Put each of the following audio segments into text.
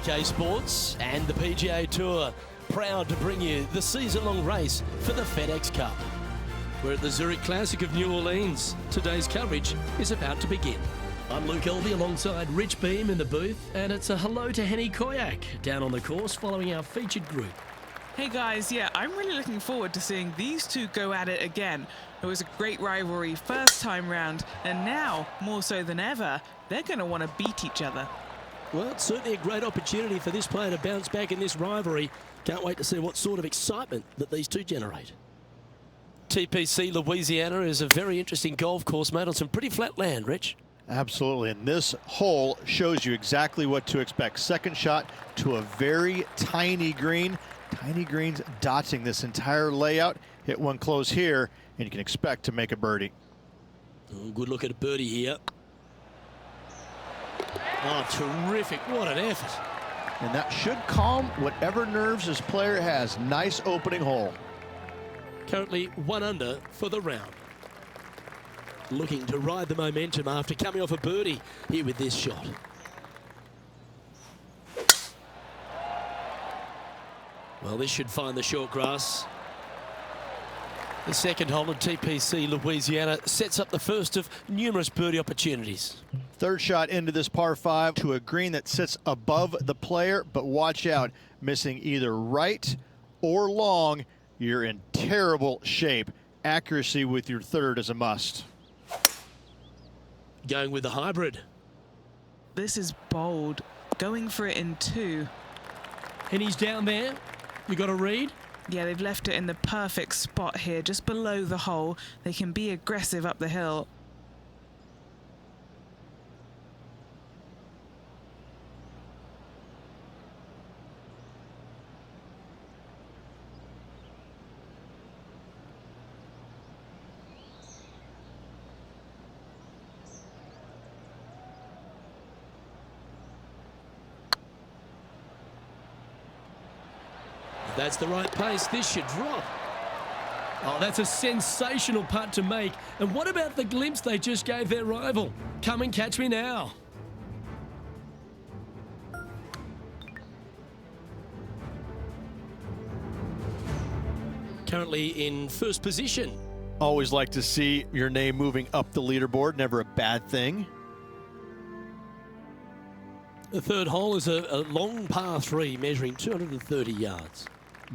UK Sports and the PGA Tour, proud to bring you the season-long race for the FedEx Cup. We're at the Zurich Classic of New Orleans. Today's coverage is about to begin. I'm Luke Elvey alongside Rich Beam in the booth, and it's a hello to Henny Koyak down on the course following our featured group. Hey guys, yeah, I'm really looking forward to seeing these two go at it again. It was a great rivalry first time round, and now, more so than ever, they're going to want to beat each other. Well, it's certainly a great opportunity for this player to bounce back in this rivalry. Can't wait to see what sort of excitement that these two generate. TPC Louisiana is a very interesting golf course made on some pretty flat land, Rich. Absolutely, and this hole shows you exactly what to expect. Second shot to a very tiny green. Tiny greens dotting this entire layout. Hit one close here, and you can expect to make a birdie. Oh, good look at a birdie here. Oh, terrific. What an effort. And that should calm whatever nerves this player has. Nice opening hole. Currently 1 under for the round. Looking to ride the momentum after coming off a birdie here with this shot. Well, this should find the short grass. The second hole of TPC Louisiana sets up the first of numerous birdie opportunities. Third shot into this par 5 to a green that sits above the player, but watch out, missing either right or long, you're in terrible shape. Accuracy with your third is a must. Going with the hybrid. This is bold, going for it in 2. And he's down there. You got a read? Yeah, they've left it in the perfect spot here, just below the hole. They can be aggressive up the hill. That's the right pace. This should drop. Oh, that's a sensational putt to make. And what about the glimpse they just gave their rival? Come and catch me now. Currently in first position. Always like to see your name moving up the leaderboard. Never a bad thing. The third hole is a long par 3 measuring 230 yards.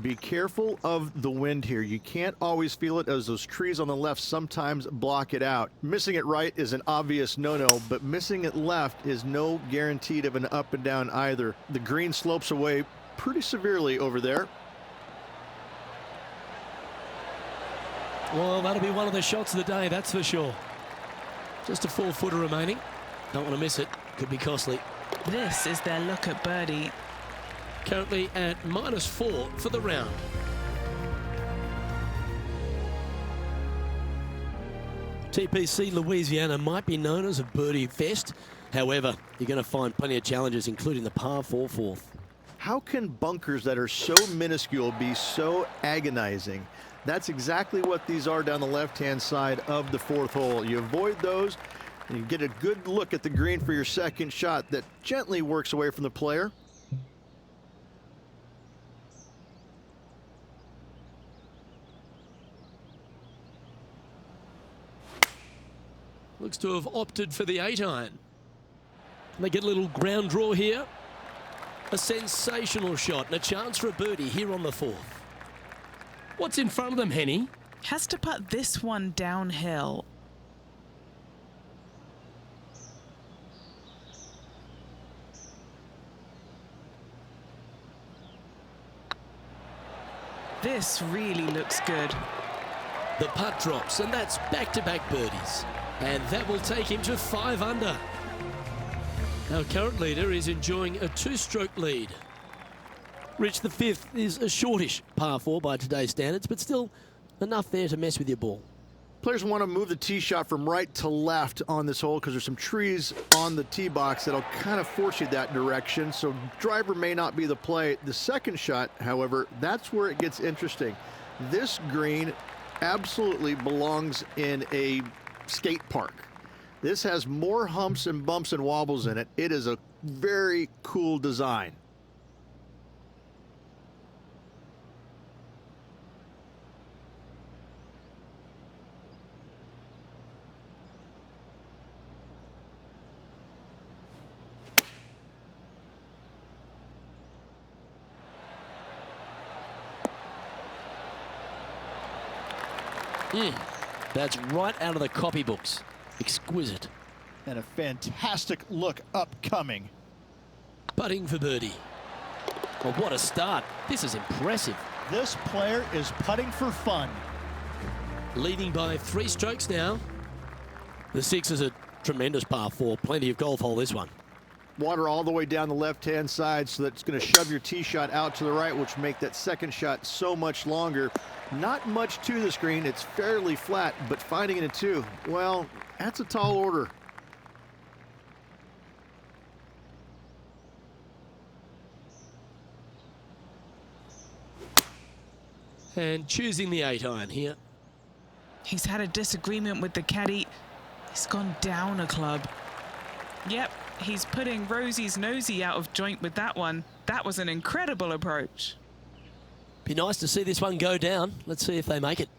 Be careful of the wind here. You can't always feel it as those trees on the left sometimes block it out. Missing it right is an obvious no-no, but missing it left is no guaranteed of an up and down either. The green slopes away pretty severely over there. Well, that'll be one of the shots of the day, that's for sure. Just a 4-footer remaining. Don't want to miss it. Could be costly. This is their look at birdie. Currently at -4 for the round. TPC Louisiana might be known as a birdie fest. However, you're going to find plenty of challenges, including the par 4 fourth. How can bunkers that are so minuscule be so agonizing? That's exactly what these are down the left-hand side of the 4th hole. You avoid those, and you get a good look at the green for your second shot that gently works away from the player. Looks to have opted for the 8-iron. They get a little ground draw here. A sensational shot and a chance for a birdie here on the 4th. What's in front of them, Henny? Has to putt this one downhill. This really looks good. The putt drops, and that's back-to-back birdies. And that will take him to 5 under. Our current leader is enjoying a 2-stroke lead. Rich, the 5th is a shortish par 4 by today's standards, but still enough there to mess with your ball. Players want to move the tee shot from right to left on this hole because there's some trees on the tee box that'll kind of force you that direction, so driver may not be the play. The second shot, however, that's where it gets interesting. This green absolutely belongs in a skate park. This has more humps and bumps and wobbles in it. It is a very cool design. That's right out of the copybooks. Exquisite. And a fantastic look upcoming. Putting for birdie. Well, what a start. This is impressive. This player is putting for fun. Leading by 3 strokes now. The 6 is a tremendous par 4. Plenty of golf hole, this one. Water all the way down the left-hand side, so that's going to shove your tee shot out to the right, which make that second shot so much longer. Not much to the screen. It's fairly flat, but finding it a 2, well, that's a tall order. And choosing the 8-iron here. He's had a disagreement with the caddy. He's gone down a club. Yep, he's putting Rosie's nosy out of joint with that one. That was an incredible approach. Be nice to see this one go down. Let's see if they make it.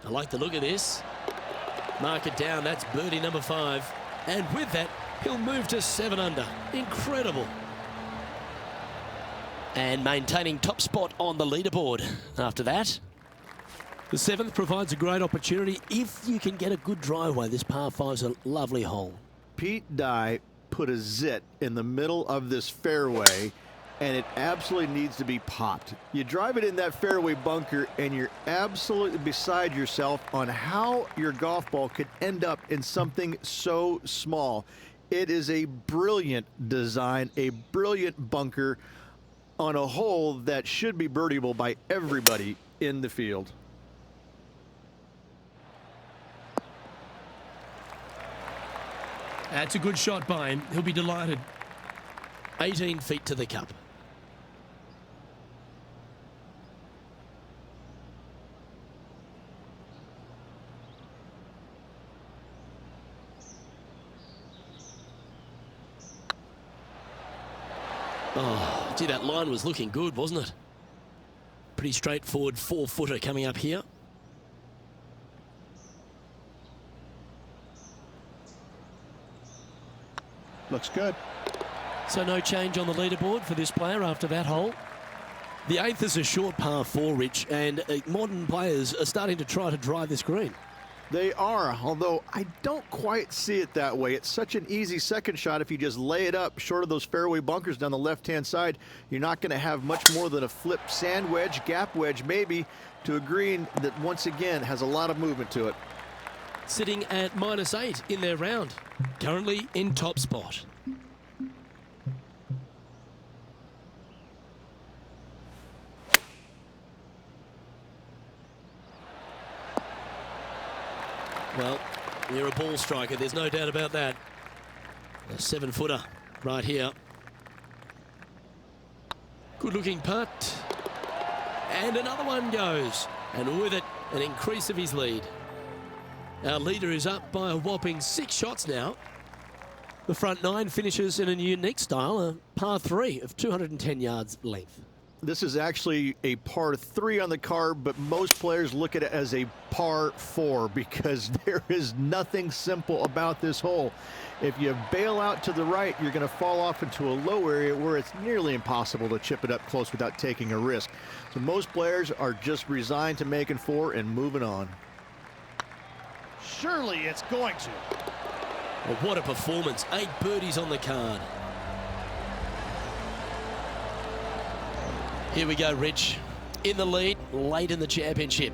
I like the look of this. Mark it down. That's birdie number 5. And with that, he'll move to 7 under. Incredible. And maintaining top spot on the leaderboard after that. The 7th provides a great opportunity if you can get a good driveway. This par 5's a lovely hole. Pete Dye put a zit in the middle of this fairway, and it absolutely needs to be popped. You drive it in that fairway bunker, and you're absolutely beside yourself on how your golf ball could end up in something so small. It is a brilliant design, a brilliant bunker on a hole that should be birdieable by everybody in the field. That's a good shot by him. He'll be delighted. 18 feet to the cup. Oh, gee, that line was looking good, wasn't it? Pretty straightforward 4-footer coming up here. Looks good. So no change on the leaderboard for this player after that hole. The 8th is a short par 4, Rich, and modern players are starting to try to drive this green. They are, although I don't quite see it that way. It's such an easy second shot. If you just lay it up short of those fairway bunkers down the left-hand side, you're not going to have much more than a flip sand wedge, gap wedge maybe, to a green that once again has a lot of movement to it. Sitting at -8 in their round, currently in top spot. Well, you're a ball striker, there's no doubt about that. A 7-footer right here. Good looking putt. And another one goes. And with it, an increase of his lead. Our leader is up by a whopping 6 shots now. The front 9 finishes in a unique style, a par 3 of 210 yards length. This is actually a par 3 on the card, but most players look at it as a par 4 because there is nothing simple about this hole. If you bail out to the right, you're going to fall off into a low area where it's nearly impossible to chip it up close without taking a risk. So most players are just resigned to making 4 and moving on. Surely it's going to. Well, what a performance. 8 birdies on the card. Here we go, Rich. In the lead, late in the championship.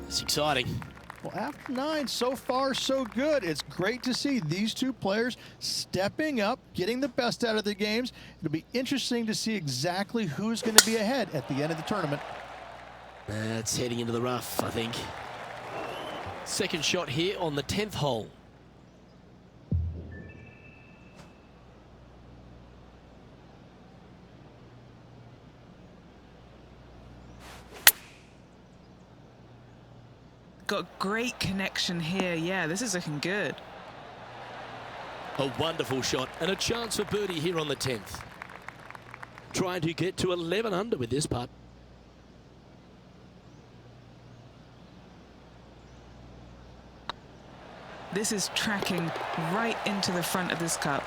It's exciting. Well, after 9, so far so good. It's great to see these 2 players stepping up, getting the best out of their games. It'll be interesting to see exactly who's going to be ahead at the end of the tournament. It's heading into the rough, I think. Second shot here on the 10th hole. Got great connection here. Yeah, this is looking good. A wonderful shot and a chance for birdie here on the 10th. Trying to get to 11 under with this putt. This is tracking right into the front of this cup.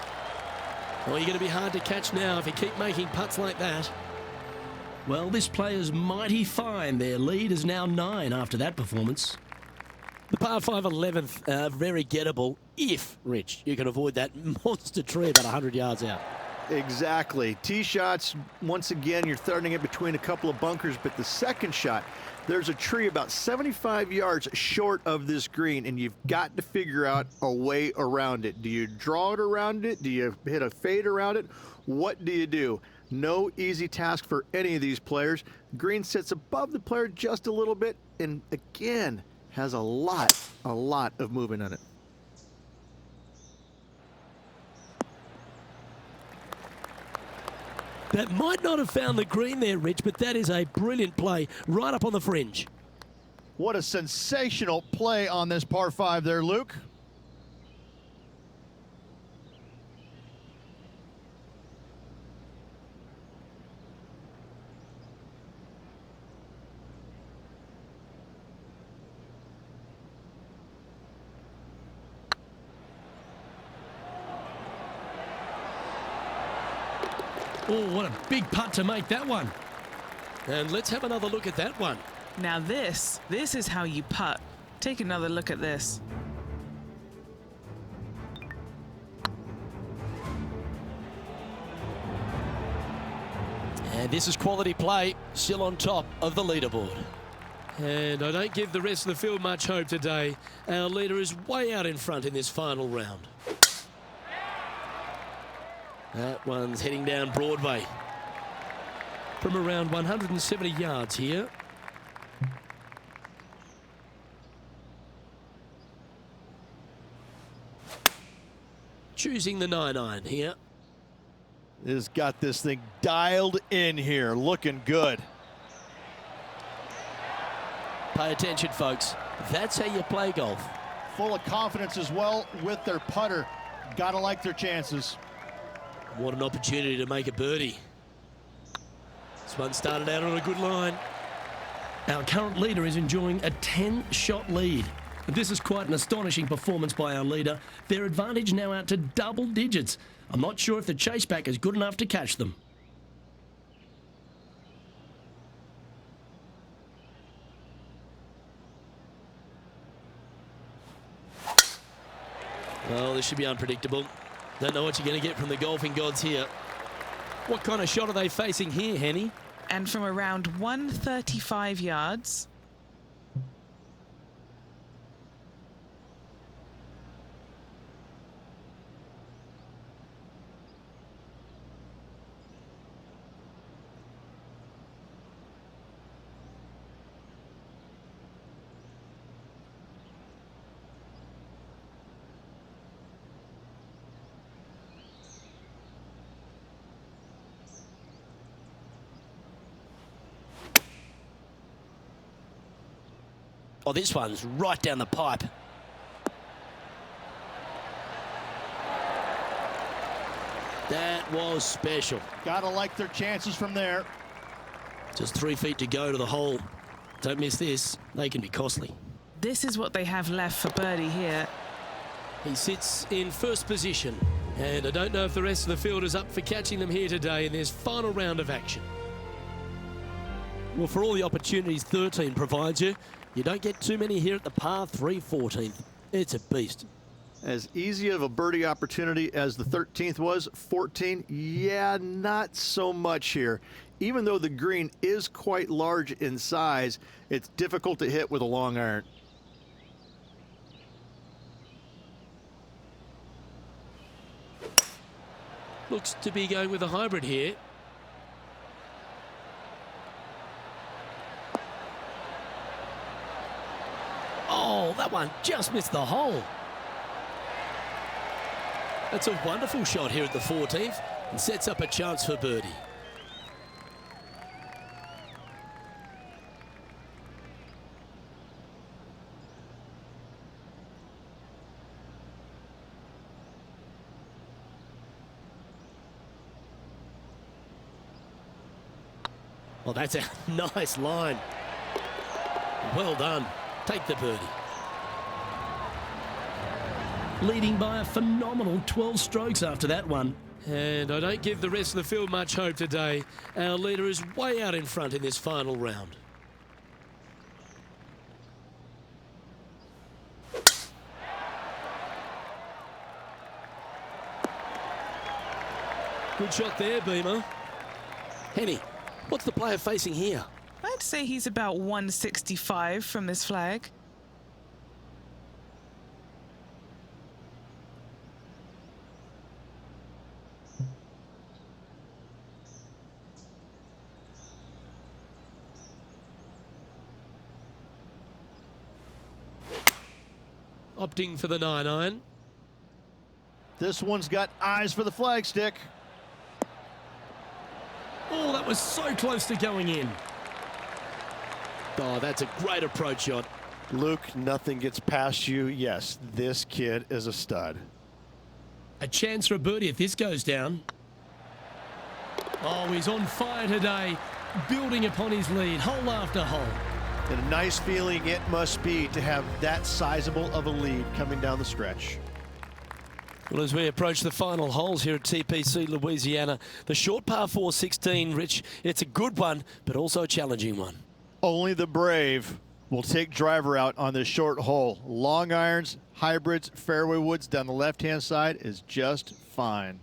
Well, you're going to be hard to catch now if you keep making putts like that. Well, this player's mighty fine. Their lead is now 9 after that performance. The par 5 11th, very gettable if, Rich, you can avoid that monster tree about 100 yards out. Exactly. Tee shots, once again, you're throwing it between a couple of bunkers, but the second shot, there's a tree about 75 yards short of this green, and you've got to figure out a way around it. Do you draw it around it? Do you hit a fade around it? What do you do? No easy task for any of these players. Green sits above the player just a little bit, and again, has a lot of movement on it. That might not have found the green there, Rich, but that is a brilliant play right up on the fringe. What a sensational play on this par 5 there, Luke. Oh, what a big putt to make that one. And let's have another look at that one. Now this is how you putt. Take another look at this. And this is quality play, still on top of the leaderboard. And I don't give the rest of the field much hope today. Our leader is way out in front in this final round. That one's heading down Broadway. From around 170 yards here. Choosing the 9-iron here. Has got this thing dialed in here, looking good. Pay attention, folks. That's how you play golf. Full of confidence as well with their putter. Gotta like their chances. What an opportunity to make a birdie. This one started out on a good line. Our current leader is enjoying a 10-shot lead. This is quite an astonishing performance by our leader. Their advantage now out to double digits. I'm not sure if the chase back is good enough to catch them. Well, this should be unpredictable. Don't know what you're going to get from the golfing gods here. What kind of shot are they facing here, Henny? And from around 135 yards. Oh, this one's right down the pipe. That was special. Gotta like their chances from there. Just 3 feet to go to the hole. Don't miss this. They can be costly. This is what they have left for birdie here. He sits in first position. And I don't know if the rest of the field is up for catching them here today in this final round of action. Well, for all the opportunities 13 provides you, you don't get too many here at the par 3 14th. It's a beast. As easy of a birdie opportunity as the 13th was, 14, yeah, not so much here. Even though the green is quite large in size, it's difficult to hit with a long iron. Looks to be going with a hybrid here. Oh, that one just missed the hole. That's a wonderful shot here at the 14th and sets up a chance for birdie. Well, that's a nice line. Well done. Take the birdie. Leading by a phenomenal 12 strokes after that one. And I don't give the rest of the field much hope today. Our leader is way out in front in this final round. Good shot there, Beamer. Henny, what's the player facing here? I'd say he's about 165 from this flag. Opting for the 9-iron. This one's got eyes for the flagstick. Oh, that was so close to going in. Oh, that's a great approach shot. Luke, nothing gets past you. Yes, this kid is a stud. A chance for a birdie if this goes down. Oh, he's on fire today, building upon his lead, hole after hole. And a nice feeling it must be to have that sizable of a lead coming down the stretch. Well, as we approach the final holes here at TPC Louisiana, the short par 4 16, Rich, it's a good one, but also a challenging one. Only the brave will take driver out on this short hole. Long irons, hybrids, fairway woods down the left-hand side is just fine.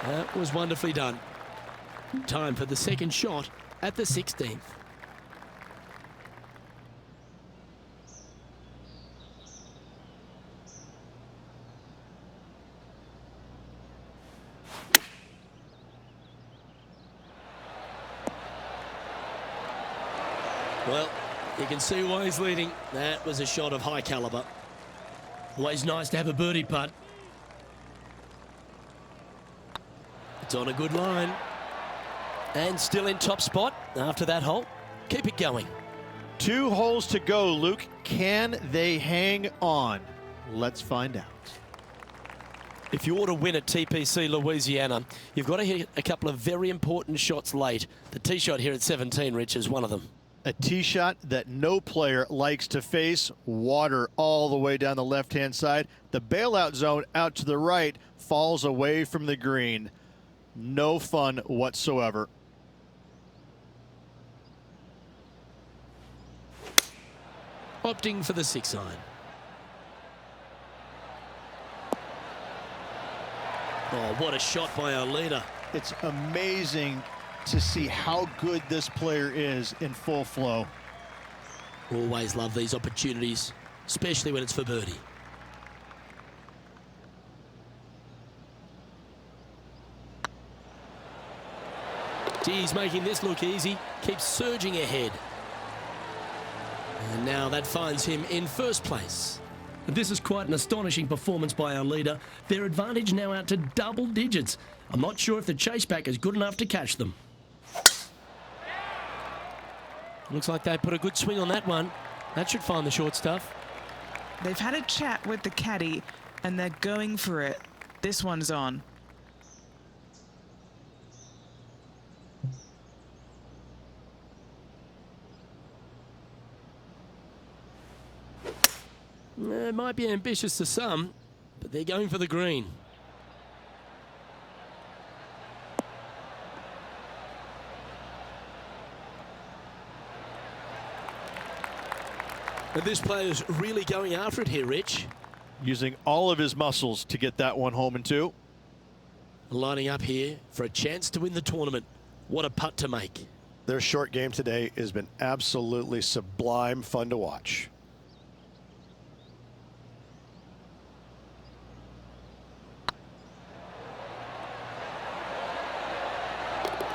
That was wonderfully done. Time for the second shot at the 16th. Well, you can see why he's leading. That was a shot of high caliber. Always nice to have a birdie putt. It's on a good line. And still in top spot after that hole. Keep it going. 2 holes to go, Luke. Can they hang on? Let's find out. If you ought to win at TPC Louisiana, you've got to hit a couple of very important shots late. The tee shot here at 17, Rich, is one of them. A tee shot that no player likes to face. Water all the way down the left-hand side. The bailout zone out to the right falls away from the green. No fun whatsoever. Opting for the 6-iron. Oh, what a shot by our leader. It's amazing to see how good this player is in full flow. Always love these opportunities, especially when it's for birdie. He's making this look easy, keeps surging ahead. And now that finds him in first place. This is quite an astonishing performance by our leader. Their advantage now out to double digits. I'm not sure if the chase back is good enough to catch them. Looks like they put a good swing on that one. That should find the short stuff. They've had a chat with the caddy and they're going for it. This one's on. It might be ambitious to some, but they're going for the green. And this player's really going after it here, Rich. Using all of his muscles to get that one home in 2. Lining up here for a chance to win the tournament. What a putt to make. Their short game today has been absolutely sublime fun to watch.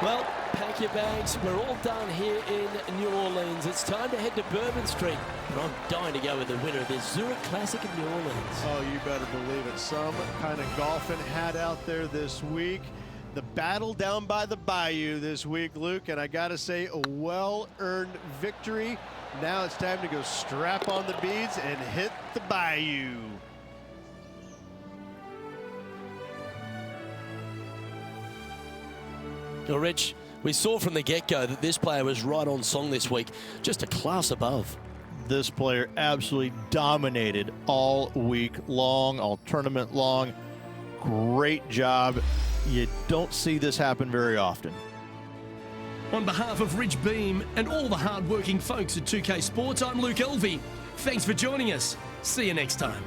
Well, pack your bags. We're all done here in New Orleans. It's time to head to Bourbon Street. And I'm dying to go with the winner of this Zurich Classic of New Orleans. Oh, you better believe it. Some kind of golfing hat out there this week. The battle down by the bayou this week, Luke. And I got to say, a well-earned victory. Now it's time to go strap on the beads and hit the bayou. Well, Rich, we saw from the get-go that this player was right on song this week, just a class above. This player absolutely dominated all week long, all tournament long. Great job. You don't see this happen very often. On behalf of Rich Beam and all the hard-working folks at 2K Sports, I'm Luke Elvey. Thanks for joining us. See you next time.